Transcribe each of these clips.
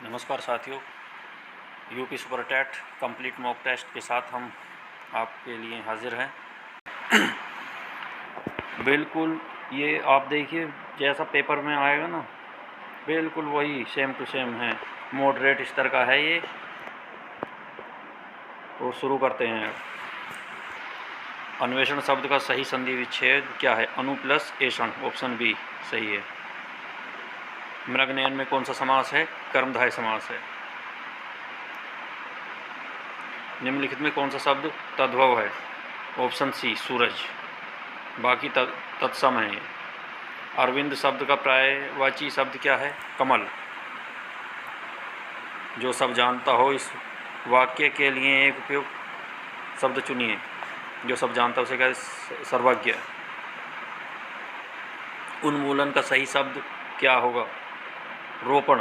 नमस्कार साथियों, UP super TET complete mock test के साथ हम आपके लिए हाजिर हैं। बिल्कुल ये आप देखिए जैसा पेपर में आएगा ना, बिल्कुल वही सेम टू सेम है, मॉडरेट स्तर का है ये। तो शुरू करते हैं। अन्वेषण शब्द का सही संधि विच्छेद क्या है? अनु प्लस एषण, ऑप्शन बी सही है। मृगनयन में कौन सा समास है? कर्मधारय समास है। निम्नलिखित में कौन सा शब्द तद्भव है? ऑप्शन सी सूरज, बाकी तत्सम है। अरविंद शब्द का पर्यायवाची शब्द क्या है? कमल। जो सब जानता हो इस वाक्य के लिए एक उपयुक्त शब्द चुनिए। जो सब जानता है उसे क्या? सर्वज्ञ। उन्मूलन का सही शब्द क्या होगा? रोपण।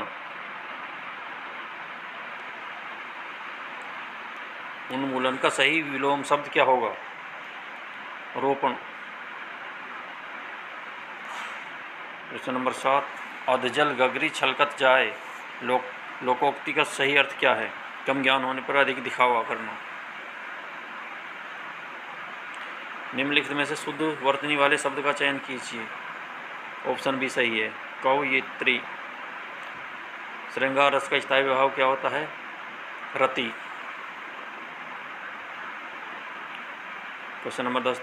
उन्मूलन का सही विलोम शब्द क्या होगा? रोपण। प्रश्न नंबर 7, अधजल गगरी छलकत जाए, लोकोक्ति का सही अर्थ क्या है? कम ज्ञान होने पर अधिक दिखावा करना। निम्नलिखित में से शुद्ध वर्तनी वाले शब्द का चयन कीजिए। ऑप्शन बी सही है, कवयित्री। श्रृंगार रस का स्थायी विभाव क्या होता है? रति। क्वेश्चन नंबर 10,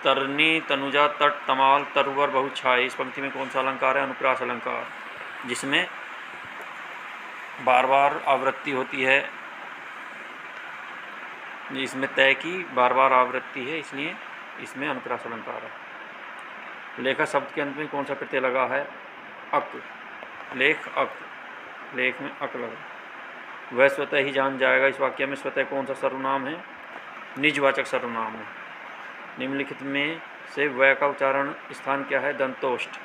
तरनी तनुजा तट तमाल तरुवर बहुत छाए, इस पंक्ति में कौन सा अलंकार है? अनुप्रास अलंकार, जिसमें बार बार आवृत्ति होती है। इसमें तय की बार बार आवृत्ति है, इसलिए इसमें अनुप्रास अलंकार है। लेखा शब्द के अंत में कौन सा प्रत्यय लगा है? अक। लेख अक, लेख में अक लगा। वह स्वतः ही जान जाएगा, इस वाक्य में स्वतः कौन सा सर्वनाम है? निजवाचक सर्वनाम है। निम्नलिखित में से वह का उच्चारण स्थान क्या है? दंतोष्ठ।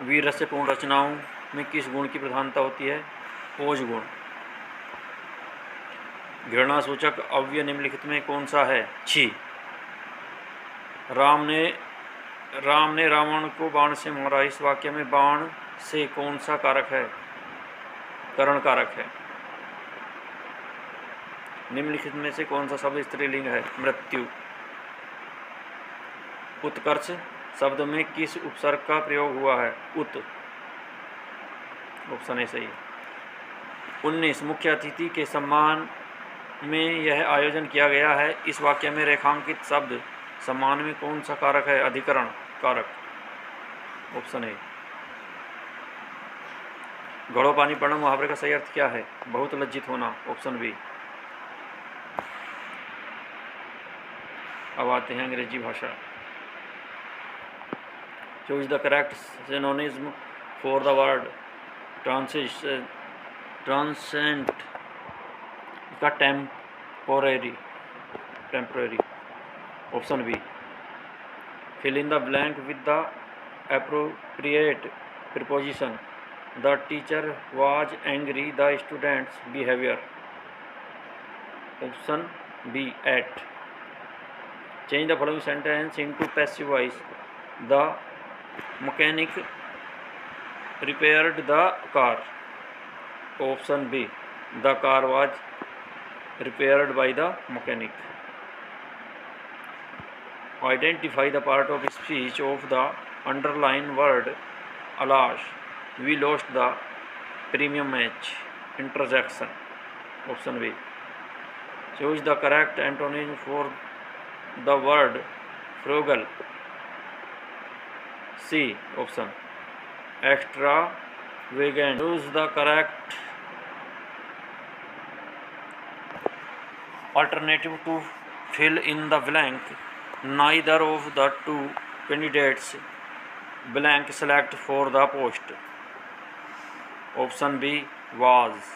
वीर रस से पूर्ण रचनाओं में किस गुण की प्रधानता होती है? ओज गुण। घृणा सूचक अव्यय निम्नलिखित में कौन सा है? छी। राम ने रावण को बाण से मारा, इस वाक्य में बाण से कौन सा कारक है? करण कारक है। निम्नलिखित में से कौन सा शब्द स्त्रीलिंग है? मृत्यु। उत्कर्ष शब्द में किस उपसर्ग का प्रयोग हुआ है? उत। ऑप्शन ए सही। 19, मुख्य अतिथि के सम्मान में यह आयोजन किया गया है, इस वाक्य में रेखांकित शब्द सम्मान में कौन सा कारक है? अधिकरण कारक। Option A. घड़ों पानी पड़ना मुहावरे का सही अर्थ क्या है? बहुत लज्जित होना। Option B. अब आते हैं अंग्रेजी भाषा। Choose the correct synonyms for the word transient का temporary. Option B. Fill in the blank with the appropriate preposition. The teacher was angry the students behaviour. Option B at. Change the following sentence into passive voice. The mechanic repaired the car. Option B, the car was repaired by the mechanic. Identify the part of speech of the underlined word alas, we lost the premium match. Interjection. Option B. Choose the correct antonym for the word frugal. C option. Extravagant. Choose the correct alternative to fill in the blank. Neither of the two candidates blank select for the post. Option B was.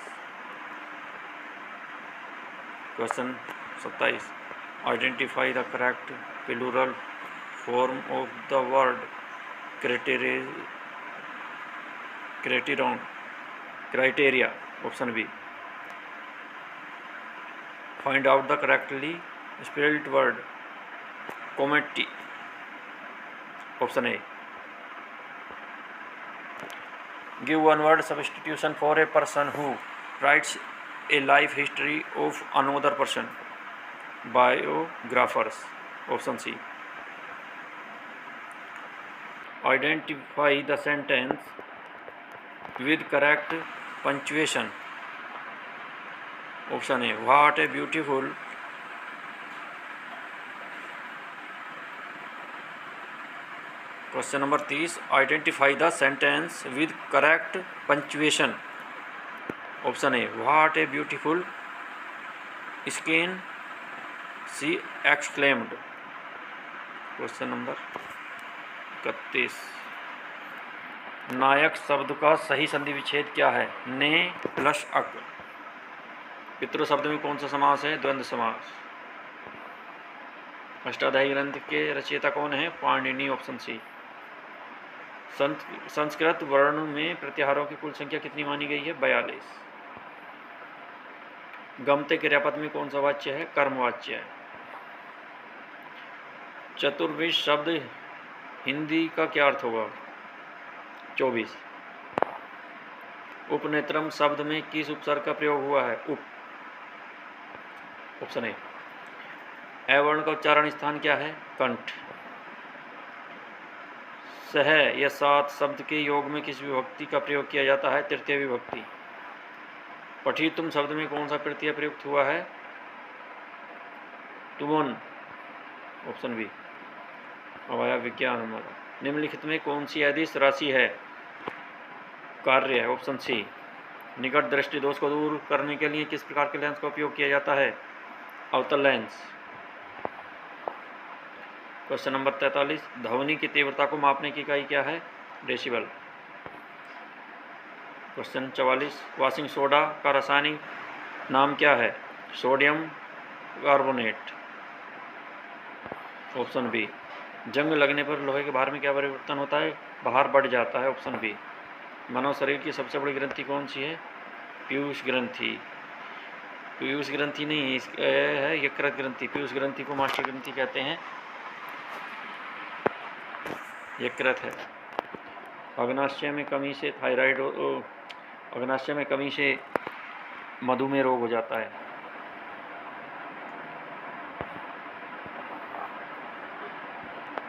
Question 27. Identify the correct plural form of the word criteria. Option B. Find out the correctly spelled word comedy. Option A. Give one word substitution for a person who writes a life history of another person, biographers, option C. Identify the sentence with correct punctuation, option A what a beautiful question number 30, identify the sentence with correct punctuation, option A what a beautiful skin she exclaimed. Question number 31, नायक शब्द का सही संधि विच्छेद क्या है? ने plus अक। पितृ शब्द में कौन सा समास है? द्वंद्व समास। अष्टाध्यायी ग्रंथ के रचयिता कौन है? Panini, option C. संस्कृत वर्ण में प्रत्याहारों की कुल संख्या कितनी मानी गई है? 42। गमते क्रियापद में कौन सा वाच्य है? कर्मवाच्य है। चतुर्विश शब्द हिंदी का क्या अर्थ होगा? 24। उपनेत्रम शब्द में किस उपसर्ग का प्रयोग हुआ है? उप, ऑप्शन ए। अवर्ण का उच्चारण स्थान क्या है? कंठ। सह या सात शब्द के योग में किस विभक्ति का प्रयोग किया जाता है? तृतीय विभक्ति। पठितुम शब्द में कौन सा प्रत्यय प्रयुक्त हुआ है? तुमन, ऑप्शन बी। अवयव विज्ञान हमारा। निम्नलिखित में कौन सी अदिश राशि है? कार्य है, ऑप्शन सी। निकट दृष्टि दोष को दूर करने के लिए किस प्रकार के लेंस का उपयोग किया जाता है? अवतल लेंस। क्वेश्चन नंबर 43, ध्वनि की तीव्रता को मापने की इकाई क्या है? डेसिबल। क्वेश्चन 44, वॉशिंग सोडा का रासायनिक नाम क्या है? Sodium carbonate, option B. जंग लगने पर लोहे के भार में क्या परिवर्तन होता है? भार बढ़ जाता है, ऑप्शन बी। मानव शरीर की सबसे बड़ी ग्रंथि कौन सी है? पीयूष ग्रंथि। पीयूष ग्रंथि नहीं है, यकृत ग्रंथि। पीयूष ग्रंथि को मास्टर ग्रंथि कहते हैं, यकृत है। अग्नाशय में कमी से थायराइड, अग्नाशय में कमी से मधुमेह रोग हो जाता है।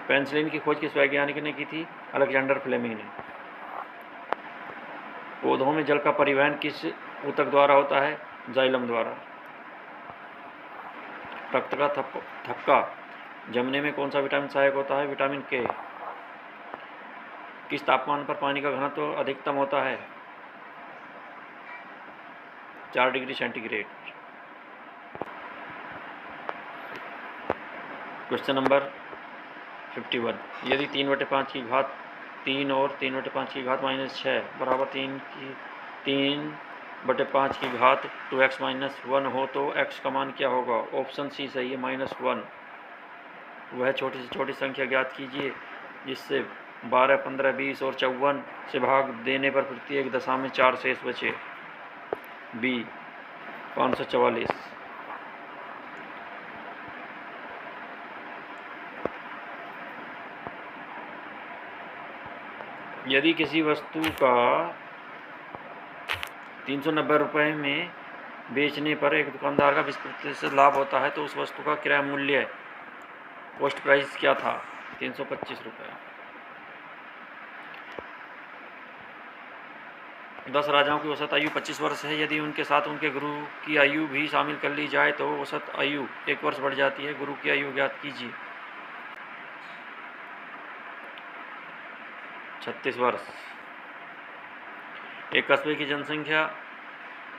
पेनिसिलिन की खोज किस वैज्ञानिक ने की थी? अलेक्जेंडर फ्लेमिंग ने। पौधों में जल का परिवहन किस ऊतक द्वारा होता है? जाइलम द्वारा। रक्त का थक्का जमने में कौन सा विटामिन सहायक होता है? विटामिन के। किस तापमान पर पानी का घनत्व अधिकतम होता है? 4 डिग्री सेंटीग्रेड। क्वेश्चन नंबर 51, यदि 3/5 की घात 3 और 3/5 की घात -6 बराबर 3/5 की घात 2x - 1 हो तो x का मान क्या होगा? ऑप्शन सी सही है, -1। वह छोटी से छोटी संख्या ज्ञात कीजिए जिससे 12, 15, 20 और 54 से भाग देने पर प्रत्येक दशा में 4 शेष बचे। बी 544। यदि किसी वस्तु का 390 रुपये में बेचने पर एक दुकानदार का 20% लाभ होता है तो उस वस्तु का क्रय मूल्य, कॉस्ट प्राइस क्या था? 325 रुपये। 10 राजाओं की औसत आयु 25 वर्ष है। यदि उनके साथ उनके गुरु की आयु भी शामिल कर ली जाए तो औसत आयु 1 वर्ष बढ़ जाती है। गुरु की आयु ज्ञात कीजिए। 36 वर्ष। एक कस्बे की जनसंख्या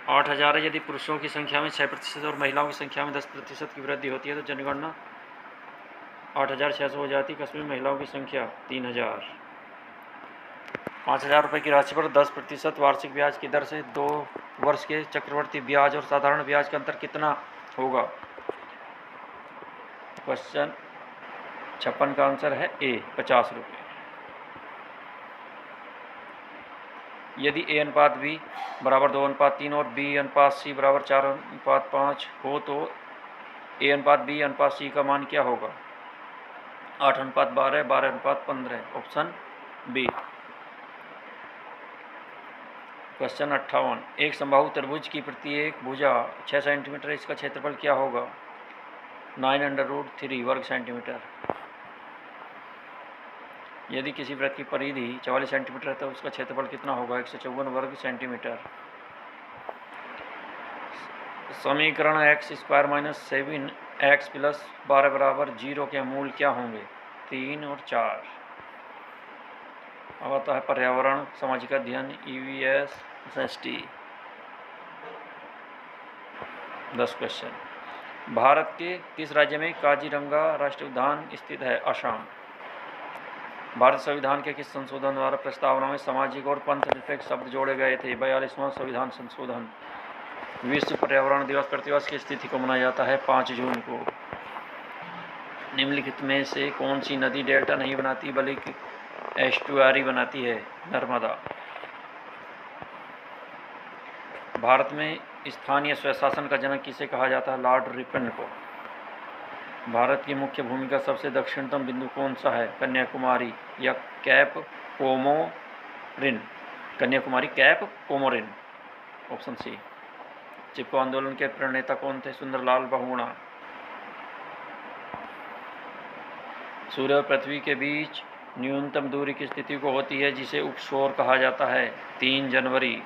8000 है। यदि पुरुषों की संख्या में 6% और महिलाओं की संख्या में 10% की वृद्धि होती है तो जनगणना 8600 हो जाती है। कस्बे में महिलाओं की संख्या 3000। 5000 रुपये की राशि पर 10% वार्षिक ब्याज की दर से 2 वर्ष के चक्रवर्ती ब्याज और साधारण ब्याज का अंतर कितना होगा? क्वेश्चन 56 का आंसर है ए 50 रुपये। यदि A/B बराबर 2:3 और B/C बराबर 4:5 हो तो A/B/C का मान क्या होगा? 8:12, 12:15, ऑप्शन बी। क्वेश्चन 58, एक समबाहु त्रिभुज की प्रत्येक भुजा 6 सेंटीमीटर, इसका क्षेत्रफल क्या होगा? 9√3 वर्ग सेंटीमीटर। यदि किसी वृत्त की परिधि 44 सेंटीमीटर है तो उसका क्षेत्रफल कितना होगा? 154 वर्ग सेंटीमीटर। समीकरण x² - 7x + 12 = 0 के मूल क्या होंगे? 3 और 4। अब आता है पर्यावरण सामाजिक अध्ययन EVS SST। 10 क्वेश्चन, भारत के किस राज्य में काजीरंगा राष्ट्रीय उद्यान स्थित है? असम। भारत संविधान के किस संशोधन द्वारा प्रस्तावना में सामाजिक और पंथनिरपेक्ष शब्द जोड़े गए थे? 42वां संविधान संशोधन। विश्व पर्यावरण दिवस प्रतिवर्ष की तिथि को मनाया जाता है 5 जून को। निम्नलिखित में से कौन सी नदी डेल्टा नहीं बनाती बल्कि एस्टुअरी बनाती है? नर्मदा। भारत में स्थानीय स्वशासन का जनक किसे कहा जाता है? लॉर्ड रिपन को। भारत की मुख्य भूमि का सबसे दक्षिणतम बिंदु कौन सा है? कन्याकुमारी या Cape Comorin? Kanyakumari, Cape Comorin. Option C. Chipko आंदोलन के प्रणेता कौन थे? सुंदरलाल बहुगुणा। सूर्य और पृथ्वी के बीच न्यूनतम दूरी की स्थिति को होती है जिसे उपसौर कहा जाता है? 3 जनवरी।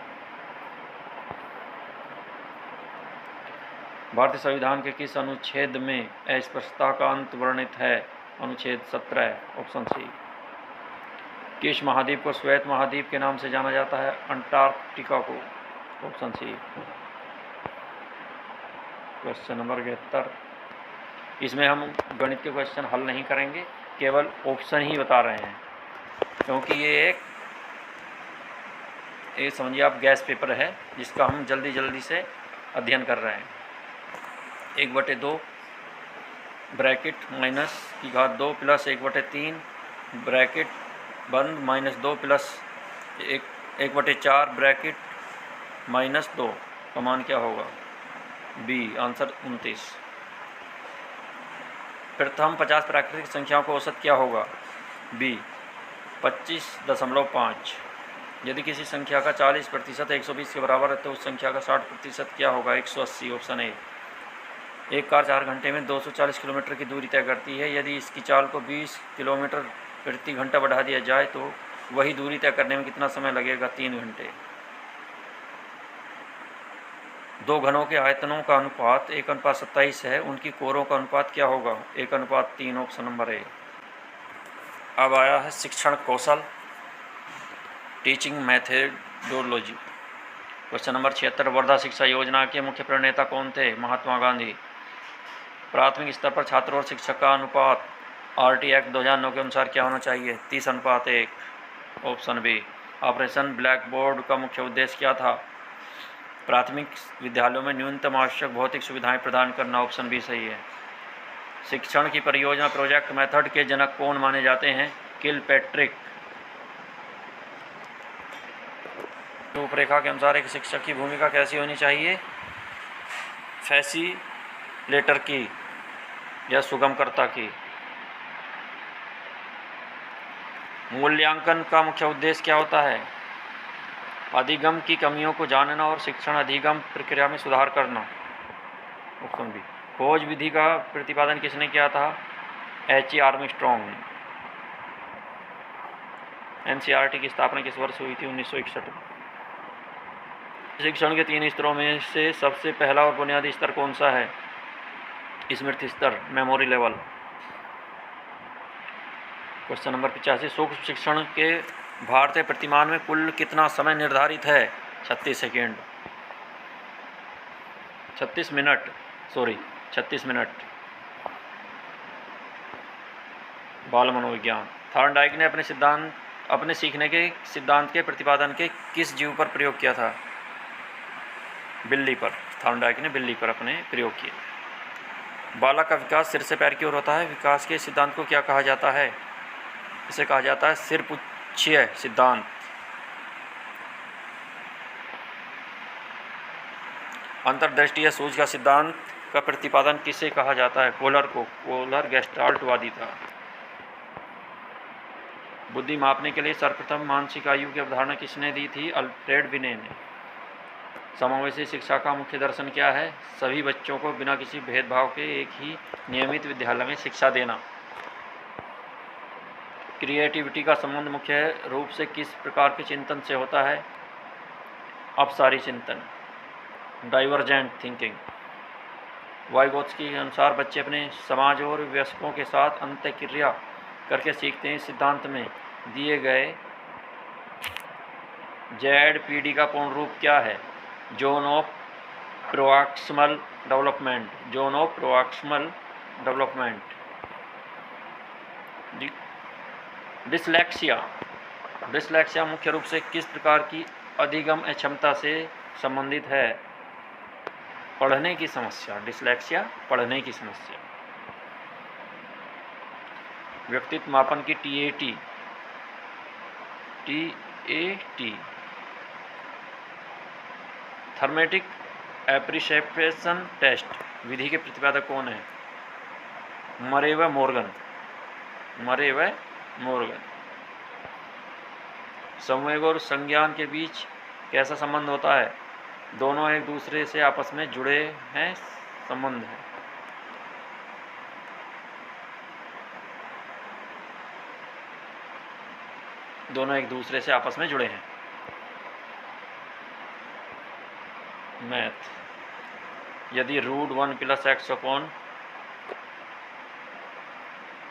भारतीय संविधान के किस अनुच्छेद में अस्पृश्यता का अंत वर्णित है? अनुच्छेद 17। Option C. किस महाद्वीप को श्वेत महाद्वीप के नाम से जाना जाता है? अंटार्कटिका को। Option C. क्वेश्चन नंबर 71, इसमें हम गणित के क्वेश्चन हल नहीं करेंगे, केवल ऑप्शन ही बता रहे हैं क्योंकि ये समझिए आप गैस पेपर है जिसका हम जल्दी से अध्ययन कर रहे हैं। 1/2 ब्रैकेट -2 प्लस 1/3 ब्रैकेट बंद -2 प्लस 1/4 ब्रैकेट -2 का मान क्या होगा? बी। आंसर 29। प्रथम 50 प्राकृतिक संख्याओं का औसत क्या होगा? बी। 25.5। यदि किसी संख्या का 40% 120 के बराबर है तो उस संख्या का 60% क्या होगा? 180। Option A. एक कार 4 घंटे में 240 किलोमीटर की दूरी तय करती है। यदि इसकी चाल को 20 किलोमीटर प्रति घंटा बढ़ा दिया जाए तो वही दूरी तय करने में कितना समय लगेगा? 3 घंटे। दो घनों के आयतनों का अनुपात 1:27 है, उनकी कोरों का अनुपात क्या होगा? 1:3। Option number A. अब आया है शिक्षण कौशल, teaching methodology. Question number 76, Wardha शिक्षा योजना के मुख्य प्रणेता कौन थे? महात्मा गांधी। प्राथमिक स्तर पर छात्रों और शिक्षक का अनुपात RT एक्ट 2009 के अनुसार क्या होना चाहिए? 30:1। Option B. Operation black board का मुख्य उद्देश्य क्या था? प्राथमिक विद्यालयों में न्यूनतम आवश्यक भौतिक सुविधाएं प्रदान करना। ऑप्शन बी सही है। शिक्षण की परियोजना प्रोजेक्ट मेथड के जनक कौन माने जाते हैं? किलपैट्रिक। रूपरेखा के अनुसार एक शिक्षक की भूमिका कैसी होनी चाहिए? फैसिलिटेटर की या सुगमकर्ता की। मूल्यांकन का मुख्य उद्देश्य क्या होता है? अधिगम की कमियों को जानना और शिक्षण अधिगम प्रक्रिया में सुधार करना। Option B. खोज विधि का प्रतिपादन किसने किया था? H.E. आर्मस्ट्रॉन्ग ने। NCERT की स्थापना किस वर्ष हुई थी? 1961 में। शिक्षण के 3 स्तरों में से सबसे पहला और बुनियादी स्तर कौन सा है? स्मृति स्तर, मेमोरी लेवल। क्वेश्चन नंबर 85, सूक्ष्म शिक्षण के भारतीय प्रतिमान में कुल कितना समय निर्धारित है? 36 सेकेंड, 36 मिनट। बाल मनोविज्ञान। थॉर्नडाइक ने अपने सीखने के सिद्धांत के प्रतिपादन के किस जीव पर प्रयोग किया था? बिल्ली पर। थॉर्नडाइक ने बिल्ली पर अपने प्रयोग किए। बालक का विकास सिर से पैर की ओर होता है। विकास के सिद्धांत को क्या कहा जाता है? इसे कहा जाता है सिरपुच्छीय सिद्धांत। अंतर्दृष्टि या सूझ का सिद्धांत का प्रतिपादन किसे कहा जाता है? कोहलर को। कोहलर गेस्टाल्टवादी था। बुद्धि मापने के लिए सर्वप्रथम मानसिक आयु की अवधारणा किसने दी थी? अल्फ्रेड बिने ने। समावेशी शिक्षा का मुख्य दर्शन क्या है? सभी बच्चों को बिना किसी भेदभाव के एक ही नियमित विद्यालय में शिक्षा देना। क्रिएटिविटी का संबंध मुख्य रूप से किस प्रकार के चिंतन से होता है? अपसारी चिंतन, डाइवर्जेंट थिंकिंग। वाइगोत्स्की के अनुसार बच्चे अपने समाज और वयस्कों के साथ अंतःक्रिया करके सीखते हैं। इस सिद्धांत में दिए गए ZPD का पूर्ण रूप क्या है? Zone of proximal development. Zone of proximal development. Dyslexia मुख्य रूप से किस प्रकार की अधिगम अक्षमता से संबंधित है? पढ़ने की समस्या। डिसलेक्सिया पढ़ने की समस्या। व्यक्तित्व मापन की TAT थर्मेटिक एप्रिशिएशन टेस्ट विधि के प्रतिपादक कौन है? मरे व मोर्गन। संवेग और संज्ञान के बीच कैसा संबंध होता है? दोनों एक दूसरे से आपस में जुड़े हैं संबंध है। दोनों एक दूसरे से आपस में जुड़े हैं। मैथ, यदि √1 + x अपॉन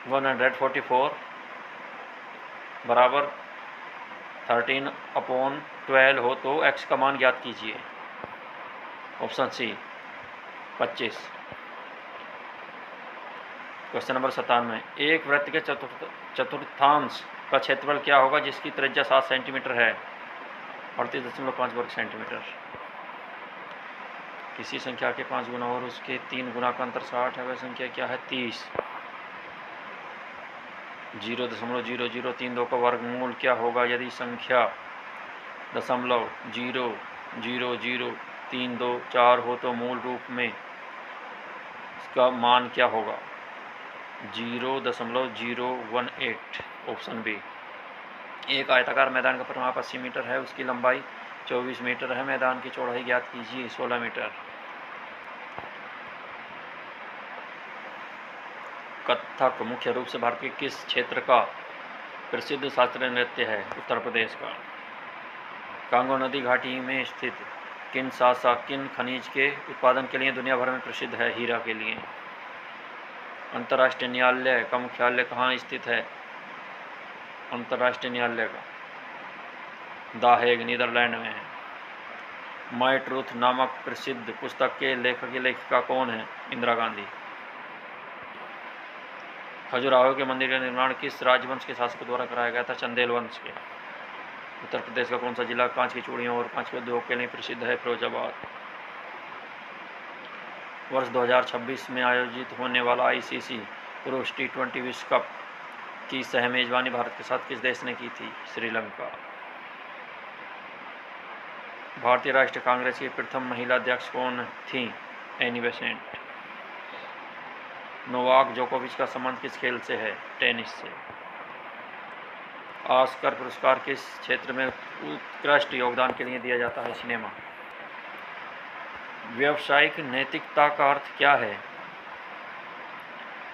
144 बराबर 13/12 हो तो x का मान ज्ञात कीजिए। Option C 25। Question number 97। एक वृत्त के चतुर्थांश का क्षेत्रफल क्या होगा जिसकी त्रिज्या 7 सेंटीमीटर है? 38.5 वर्ग सेंटीमीटर। किसी संख्या के 5 गुना और उसके 3 गुना का अंतर 60 है, वह संख्या क्या है? 30। 0.0032 का वर्गमूल क्या होगा यदि संख्या 0.00032 हो तो मूल रूप में इसका मान क्या होगा? 0.018। Option B. एक आयताकार मैदान का परिमाप 80 मीटर है, उसकी लंबाई 24 मीटर है। मैदान की चौड़ाई ज्ञात कीजिए। 16 मीटर। कथक मुख्य रूप से भारत के किस क्षेत्र का प्रसिद्ध शास्त्रीय नृत्य है? उत्तर प्रदेश का। कांगो नदी घाटी में स्थित किनशासा किन खनिज के उत्पादन के लिए दुनिया भर में प्रसिद्ध है? हीरा के लिए। अंतर्राष्ट्रीय न्यायालय का मुख्यालय कहाँ स्थित है? अंतर्राष्ट्रीय न्यायालय का द हेग, नीदरलैंड में है। माय ट्रूथ नामक प्रसिद्ध पुस्तक के लेखक की लेखिका कौन है? इंदिरा गांधी। खजुराहो के मंदिर का निर्माण किस राजवंश के शासकों द्वारा कराया गया था? चंदेल वंश के। उत्तर प्रदेश का कौन सा जिला कांच की चूड़ियों और कांच के उद्योग के लिए प्रसिद्ध है? फिरोजाबाद। वर्ष 2026 में आयोजित होने वाला ICC पुरुष T20 विश्व कप की सह मेजबानी भारत के साथ किस देश ने की थी? श्रीलंका। भारतीय राष्ट्रीय कांग्रेस की प्रथम महिला अध्यक्ष कौन थी? Annie Besant. नोवाक जोकोविच का संबंध किस खेल से है? टेनिस से। ऑस्कर पुरस्कार किस क्षेत्र में उत्कृष्ट योगदान के लिए दिया जाता है? सिनेमा। व्यावसायिक नैतिकता का अर्थ क्या है?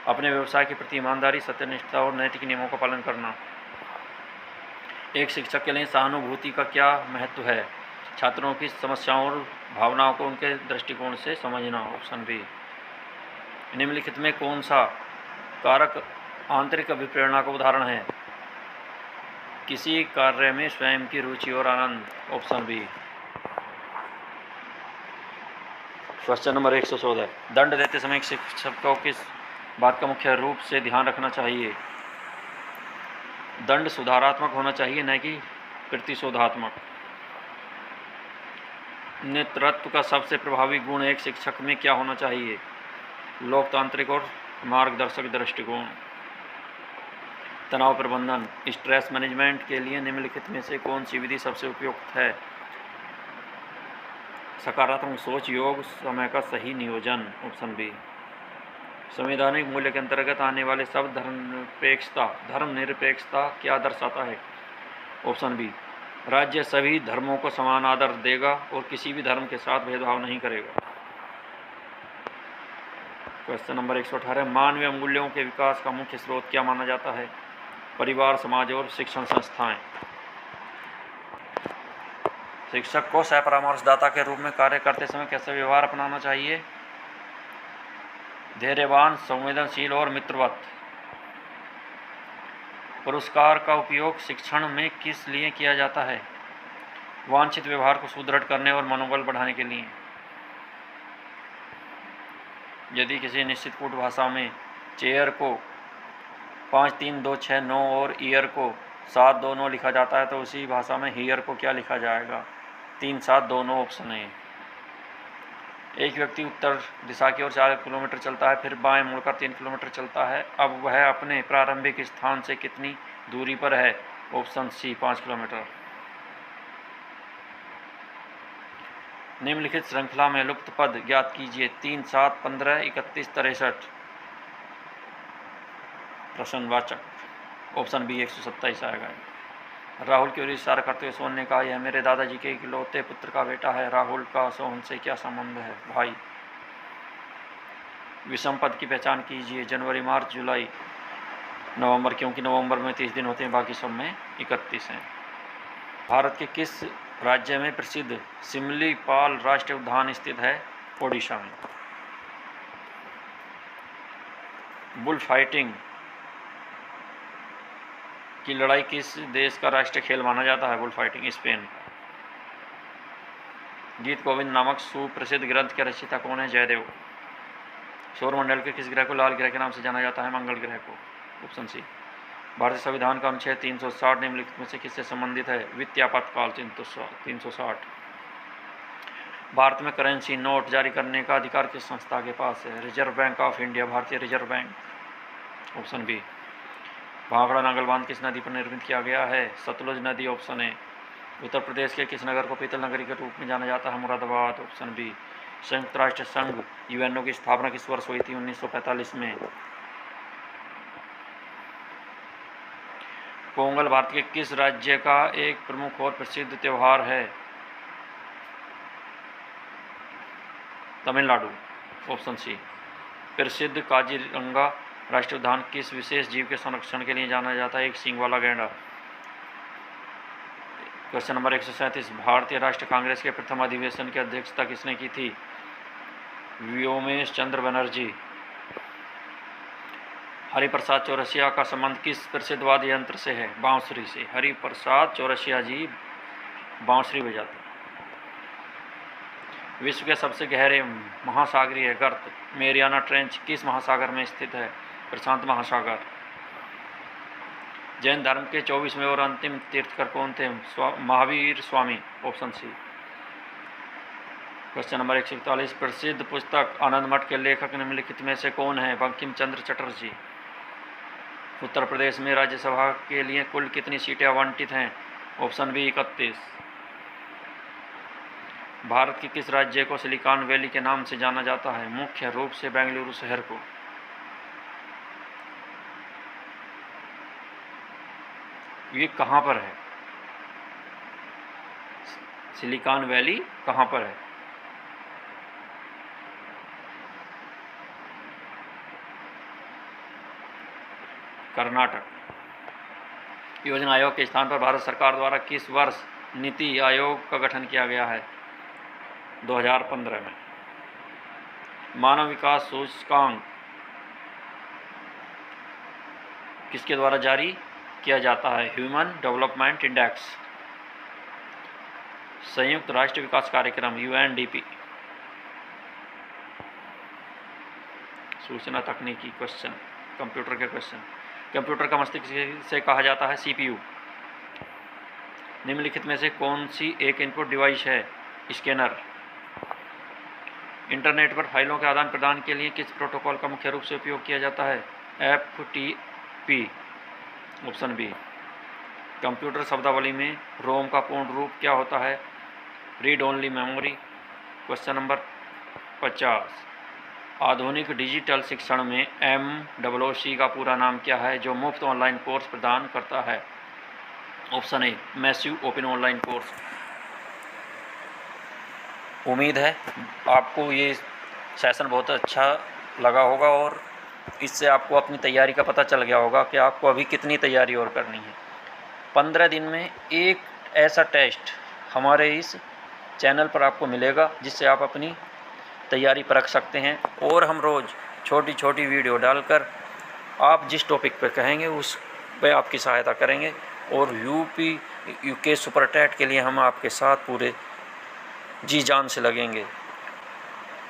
अपने व्यवसाय के प्रति ईमानदारी, सत्यनिष्ठा और नैतिक नियमों का पालन करना। एक शिक्षक के लिए सहानुभूति का क्या महत्व है? छात्रों की समस्याओं और भावनाओं को उनके दृष्टिकोण से समझना। Option B. निम्नलिखित में कौन सा कारक आंतरिक अभिप्रेरणा का उदाहरण है? किसी कार्य में स्वयं की रुचि और आनंद। Option B. Question number 114। दंड देते समय शिक्षक को किस बात का मुख्य रूप से ध्यान रखना चाहिए? दंड सुधारात्मक होना चाहिए, न कि प्रतिशोधात्मक। नेतृत्व का सबसे प्रभावी गुण एक शिक्षक में क्या होना चाहिए? लोकतांत्रिक और मार्गदर्शक दृष्टिकोण। तनाव प्रबंधन, स्ट्रेस मैनेजमेंट के लिए निम्नलिखित में से कौन सी विधि सबसे उपयुक्त है? सकारात्मक सोच, योग, समय का सही नियोजन। Option B. संवैधानिक मूल्य के अंतर्गत आने वाले शब्द धर्मनिरपेक्षता क्या दर्शाता है? ऑप्शन बी, राज्य सभी धर्मों को समान आदर देगा और किसी भी धर्म के साथ भेदभाव नहीं करेगा। क्वेश्चन नंबर 118, मानवीय मूल्यों के विकास का मुख्य स्रोत क्या माना जाता है? परिवार, समाज और शिक्षण संस्थाएं। शिक्षक को सह परामर्शदाता के रूप में कार्य करते समय कैसा व्यवहार अपनाना चाहिए? धैर्यवान, संवेदनशील और मित्रवत। पुरस्कार का उपयोग शिक्षण में किस लिए किया जाता है? वांछित व्यवहार को सुदृढ़ करने और मनोबल बढ़ाने के लिए। यदि किसी निश्चित कूट भाषा में चेयर को 5 3 2 6 9 और ईयर को 7 2 9 लिखा जाता है तो उसी भाषा में हियर को क्या लिखा जाएगा? 3 7 2 9 ऑप्शन है। एक व्यक्ति उत्तर दिशा की ओर 4 किलोमीटर चलता है, फिर बाएं मुड़कर 3 किलोमीटर चलता है। अब वह अपने प्रारंभिक स्थान से कितनी दूरी पर है? Option C, 5 kilometre. निम्नलिखित श्रृंखला में लुप्त पद ज्ञात कीजिए। 3 7 15 31 63। प्रश्नवाचक ऑप्शन बी 127 आएगा। राहुल की ओर इशारा करते हुए सोहन ने कहा, यह मेरे दादाजी के इकलौते पुत्र का बेटा है। राहुल का सोहन से क्या संबंध है? भाई। विषम पद की पहचान कीजिए। जनवरी, मार्च, जुलाई, नवंबर, क्योंकि नवंबर में 30 दिन होते हैं, बाकी सब में 31 हैं। भारत के किस राज्य में प्रसिद्ध सिमलीपाल राष्ट्रीय उद्यान स्थित है? ओडिशा में। बुल फाइटिंग की लड़ाई किस देश का राष्ट्रीय खेल माना जाता है? Bull fighting Spain. गीत गोविंद नामक सुप्रसिद्ध ग्रंथ के रचयिता कौन है? जयदेव। सौरमंडल के किस ग्रह को लाल ग्रह के नाम से जाना जाता है? मंगल ग्रह को। Option C. भारतीय संविधान का अनुच्छेद 360 निम्नलिखित में से किससे संबंधित है? वित्तीय आपातकाल 360। भारत में करेंसी नोट जारी करने का अधिकार किस संस्था के पास है? रिजर्व बैंक ऑफ इंडिया, भारतीय reserve bank. Option B. Bhakra Nangal बांध किस नदी पर निर्मित किया गया है? सतलुज नदी। Option A. उत्तर प्रदेश के किस नगर को पीतल नगरी के रूप में जाना जाता है? मुरादाबाद। Option B. संयुक्त राष्ट्र संघ यूएनओ की स्थापना किस वर्ष हुई थी? 1945 में। पोंगल भारत के किस राज्य का एक प्रमुख और प्रसिद्ध त्यौहार है? तमिलनाडु। Option C. प्रसिद्ध काजीरंगा राष्ट्रीय उद्यान किस विशेष जीव के संरक्षण के लिए जाना जाता है? एक सींग वाला गैंडा। क्वेश्चन नंबर 137, भारतीय राष्ट्रीय कांग्रेस के प्रथम अधिवेशन की अध्यक्षता किसने की थी? व्योमेश चंद्र बनर्जी। हरिप्रसाद चौरसिया का संबंध किस प्रसिद्ध वाद्य यंत्र से है? बांसुरी से। हरिप्रसाद चौरसिया जी बांसुरी बजाते। विश्व के सबसे गहरे महासागरीय गर्त मेरियाना ट्रेंच किस महासागर में स्थित है? प्रशांत महासागर। जैन धर्म के 24वें और अंतिम तीर्थकर कौन थे? Mahavir Swami. Option C. Question number 141, प्रसिद्ध पुस्तक आनंद मठ के लेखक निम्नलिखित में से कौन है? बंकिम चंद्र चटर्जी। उत्तर प्रदेश में राज्यसभा के लिए कुल कितनी सीटें आवंटित हैं? Option B 31। भारत के किस राज्य को सिलिकॉन वैली के नाम से जाना जाता है? मुख्य रूप से बेंगलुरु शहर को। ये कहाँ पर है? सिलिकॉन वैली कहाँ पर है? कर्नाटक। योजना आयोग के स्थान पर भारत सरकार द्वारा किस वर्ष नीति आयोग का गठन किया गया है? 2015 में। मानव विकास सूचकांक किसके द्वारा जारी किया जाता है? Human development index. संयुक्त राष्ट्र विकास कार्यक्रम UNDP। सूचना तकनीकी क्वेश्चन, कंप्यूटर के क्वेश्चन। कंप्यूटर का मस्तिष्क से कहा जाता है CPU। निम्नलिखित में से कौन सी एक इनपुट डिवाइस है? स्कैनर। इंटरनेट पर फाइलों के आदान प्रदान के लिए किस प्रोटोकॉल का मुख्य रूप से उपयोग किया जाता है? FTP। Option B. कंप्यूटर शब्दावली में रोम का पूर्ण रूप क्या होता है? Read only memory. Question number 50, आधुनिक डिजिटल शिक्षण में MOOC का पूरा नाम क्या है, जो मुफ्त ऑनलाइन कोर्स प्रदान करता है? Option a massive open online course. उम्मीद है आपको ये सेशन बहुत अच्छा लगा होगा और इससे आपको अपनी तैयारी का पता चल गया होगा कि आपको अभी कितनी तैयारी और करनी है। 15 दिन में एक ऐसा टेस्ट हमारे इस चैनल पर आपको मिलेगा जिससे आप अपनी तैयारी परख सकते हैं, और हम रोज़ छोटी छोटी वीडियो डालकर आप जिस टॉपिक पर कहेंगे उस पे आपकी सहायता करेंगे, और यूके सुपर टेट के लिए हम आपके साथ पूरे जी जान से लगेंगे।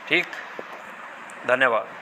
ठीक, धन्यवाद।